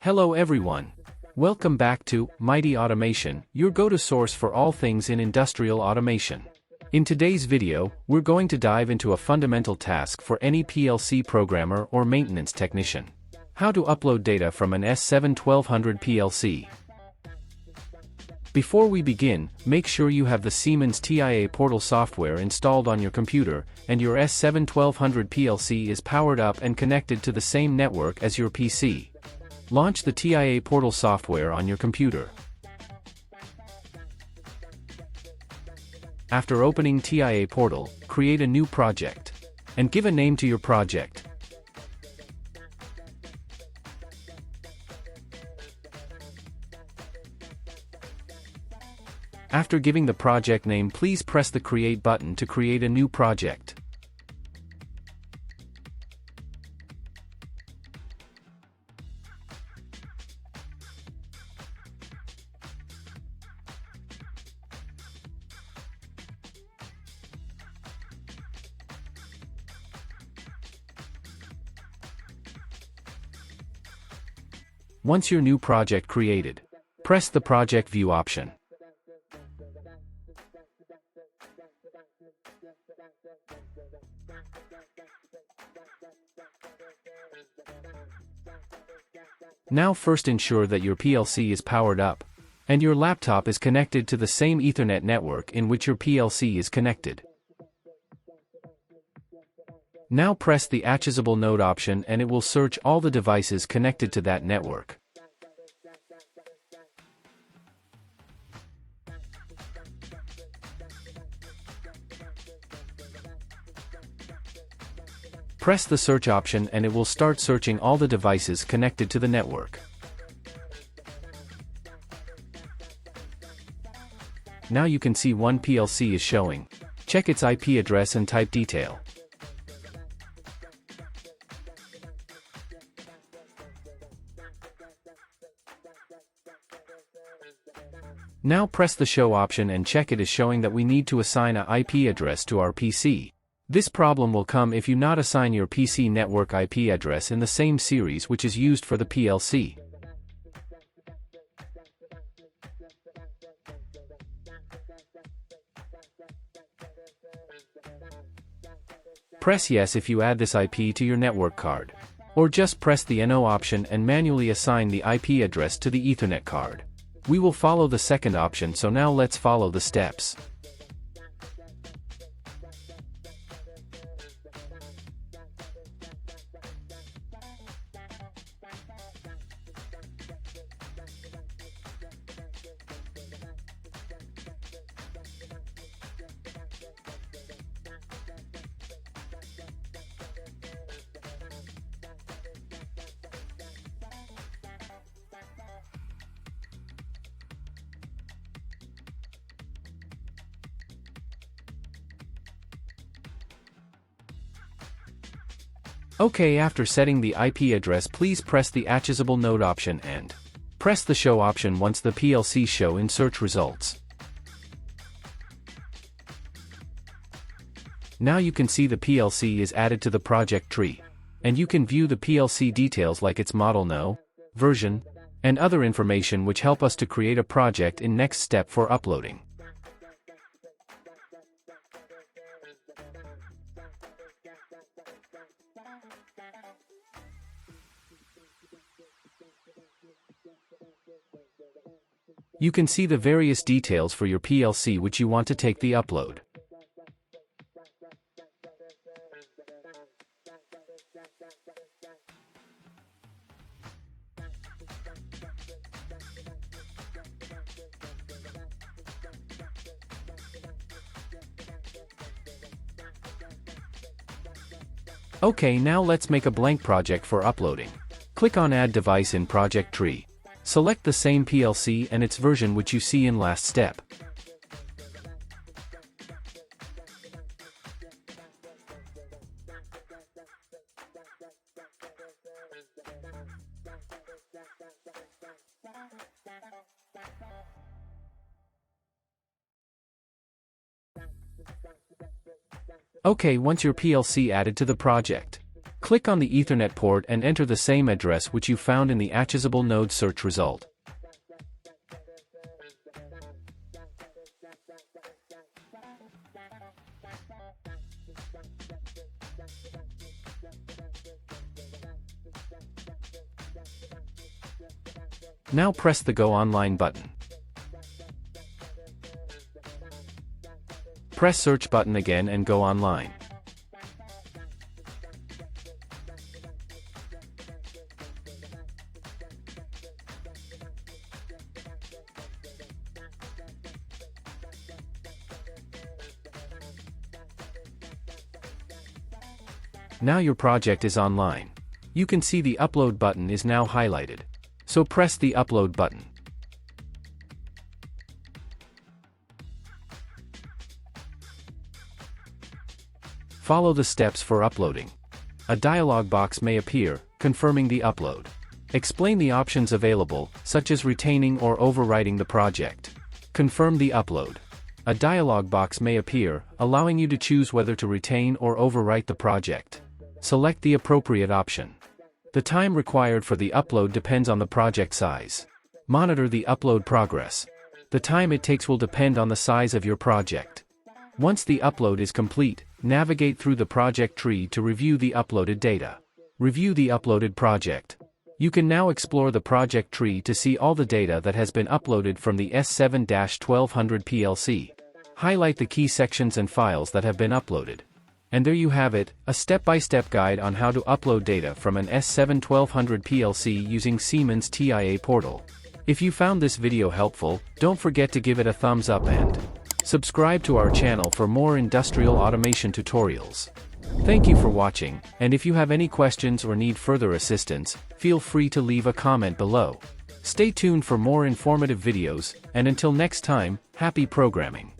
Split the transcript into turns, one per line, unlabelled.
Hello everyone. Welcome back to Mighty Automation, your go-to source for all things in industrial automation. In today's video, we're going to dive into a fundamental task for any PLC programmer or maintenance technician. How to upload data from an S7-1200 PLC. Before we begin, make sure you have the Siemens TIA Portal software installed on your computer, and your S7-1200 PLC is powered up and connected to the same network as your PC. Launch the TIA Portal software on your computer. After opening TIA Portal, create a new project. And give a name to your project. After giving the project name, please press the Create button to create a new project. Once your new project created, press the Project View option. Now first ensure that your PLC is powered up, and your laptop is connected to the same Ethernet network in which your PLC is connected. Now press the Accessible Node option and it will search all the devices connected to that network. Press the Search option and it will start searching all the devices connected to the network. Now you can see one PLC is showing. Check its IP address and type detail. Now press the Show option and check it is showing that we need to assign an IP address to our PC. This problem will come if you not assign your PC network IP address in the same series which is used for the PLC. Press Yes if you add this IP to your network card. Or just press the NO option and manually assign the IP address to the Ethernet card. We will follow the second option, so now let's follow the steps. OK, after setting the IP address, please press the Accessible Node option and press the Show option once the PLC show in search results. Now you can see the PLC is added to the project tree, and you can view the PLC details like its model no, version, and other information which help us to create a project in next step for uploading. You can see the various details for your PLC which you want to take the upload. OK, now let's make a blank project for uploading. Click on Add Device in Project Tree. Select the same PLC and its version which you see in last step. OK, once your PLC added to the project, Click on the Ethernet port and enter the same address which you found in the accessible node search result. Now press the Go Online button. Press Search button again and go online. Now your project is online. You can see the Upload button is now highlighted. So press the Upload button. Follow the steps for uploading. A dialog box may appear, confirming the upload. Explain the options available, such as retaining or overwriting the project. Confirm the upload. A dialog box may appear, allowing you to choose whether to retain or overwrite the project. Select the appropriate option. The time required for the upload depends on the project size. Monitor the upload progress. The time it takes will depend on the size of your project. Once the upload is complete, navigate through the project tree to review the uploaded data. Review the uploaded project. You can now explore the project tree to see all the data that has been uploaded from the S7-1200 PLC. Highlight the key sections and files that have been uploaded. And there you have it, a step-by-step guide on how to upload data from an S7-1200 PLC using Siemens TIA Portal. If you found this video helpful, don't forget to give it a thumbs up and subscribe to our channel for more industrial automation tutorials. Thank you for watching, and if you have any questions or need further assistance, feel free to leave a comment below. Stay tuned for more informative videos, and until next time, happy programming.